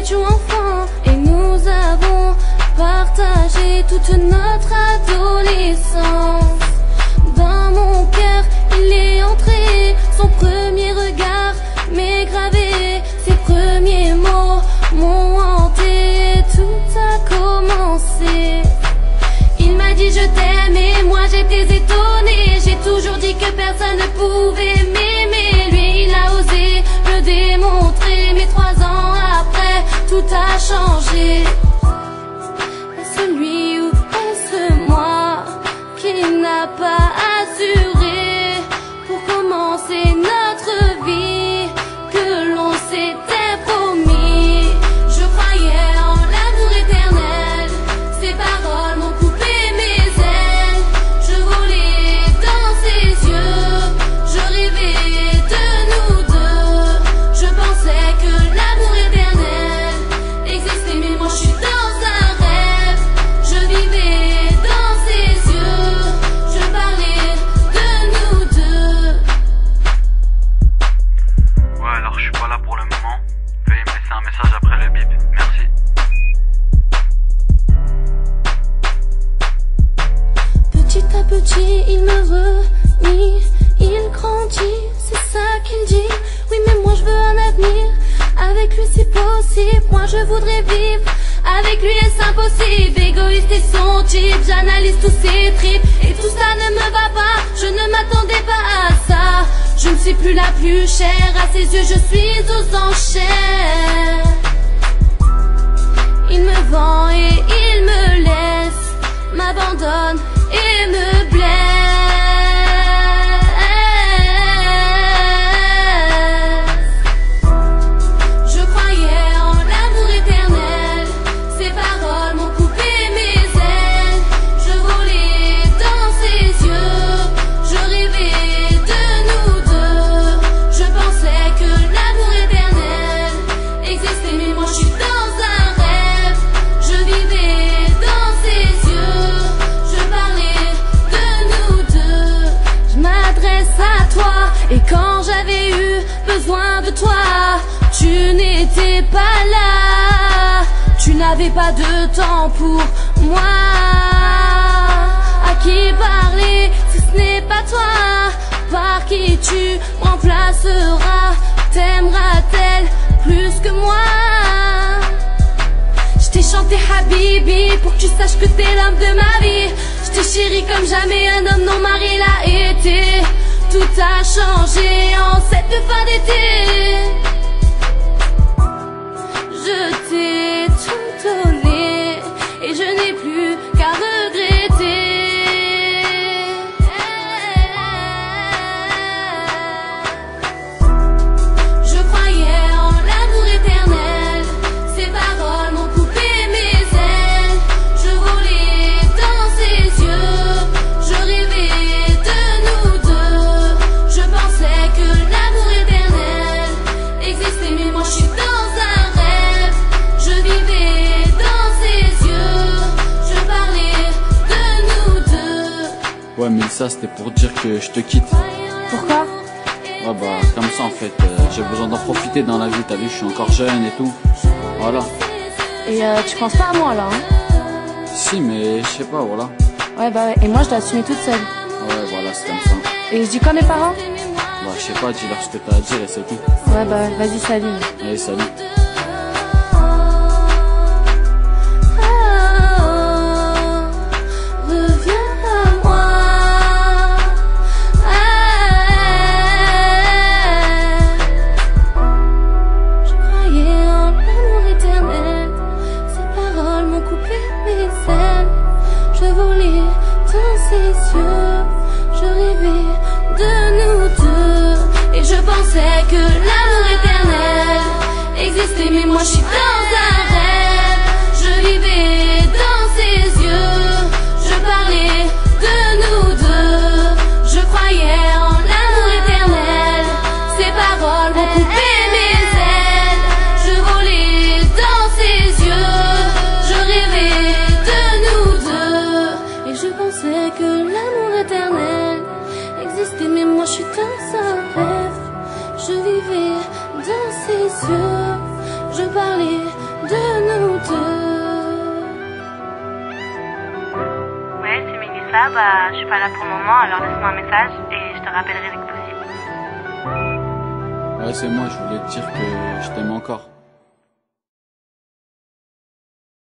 étions enfants et nous avons partagé toute notre adolescence. Dans mon cœur, il est entré, son premier regard m'est gravé, ses premiers mots m'ont hanté et tout a commencé. Il m'a dit je t'aime et moi j'étais étonnée. J'ai toujours dit que personne ne pouvait m'aimer. Lui il a osé me démontrer, mais 3 ans après tout a changé. Est-ce lui ou est-ce moi qui n'a pas assuré pour commencer notre vie que l'on s'était promis? Je croyais en l'amour éternel, ses paroles m'ont coupé mes ailes. Je volais dans ses yeux, je rêvais de nous deux. Je pensais que l'amour éternel existait, mais moi je suis dans un rêve. Je vivais dans ses yeux, je parlais de nous deux. Ouais, alors je suis pas là pour le moment. Veuillez me laisser un message après le bip. Merci. Petit à petit, il me renie, il grandit, c'est ça qu'il dit. Oui, mais moi je veux un avenir, avec lui c'est possible. Moi je voudrais vivre, avec lui est-ce impossible. Égoïste et son type, j'analyse tous ses tripes et tout ça ne me va pas, je ne m'attendais pas à ça. Je ne suis plus la plus chère, à ses yeux je suis aux enchères. Il me vend et il me laisse, m'abandonne et me blesse. Je croyais en l'amour éternel, ses paroles m'ont coupé mes ailes. Je volais dans ses yeux, je rêvais de nous deux. Je pensais que l'amour éternel existait, mais moi je suis dans un rêve. Je vivais dans ses yeux, je parlais de nous deux. Je m'adresse à toi et quand j'avais eu besoin de toi, tu n'étais pas là. Tu n'avais pas de temps pour moi. À qui parler si ce n'est pas toi? Par qui tu remplaceras? T'aimeras-t-elle plus que moi? Je t'ai chanté Habibi pour que tu saches que t'es l'homme de ma vie. Je t'ai chéri comme jamais un homme non marié l'a été. Tout a changé en cette fin d'été. Je t'ai tout donné et je n'ai plus qu'à regretter. Je croyais en l'amour éternel, ses paroles m'ont coupé mes ailes. Je volais dans ses yeux, je rêvais de nous deux. Je pensais que l'amour éternel existait, mais moi je suis dans un rêve. Je vivais dans ses yeux, je parlais de nous deux. Ouais, mais ça c'était pour dire que je te quitte. Pourquoi? Ouais, bah comme ça en fait, j'ai besoin d'en profiter dans la vie, t'as vu, je suis encore jeune et tout. Voilà. Et tu penses pas à moi là, hein? Si, mais je sais pas, voilà. Ouais, bah ouais, et moi je dois assumer toute seule. Ouais, voilà, c'est comme ça. Et je dis quoi à mes parents? Bah je sais pas, dis-leur ce que t'as à dire et c'est tout. Ouais, bah vas-y, salut. Allez, salut. Reviens à moi. Je croyais en l'amour éternel, ses paroles m'ont coupé mes ailes. Je volais dans ses yeux, je rêvais de nous deux. Et je pensais que l'amour éternel existait, mais moi je suis dans un rêve. Je vivais dans ses yeux, je parlais de nous deux. Je croyais en l'amour éternel, ses paroles m'ont coupé mes ailes. Je volais dans ses yeux, je rêvais de nous deux. Et je pensais que l'amour éternel existait, mais moi je suis dans un rêve. Je vivais dans ses yeux, je parlais ça, bah je suis pas là pour le moment, alors laisse-moi un message et je te rappellerai dès que possible. Ouais, c'est moi, je voulais te dire que je t'aime encore.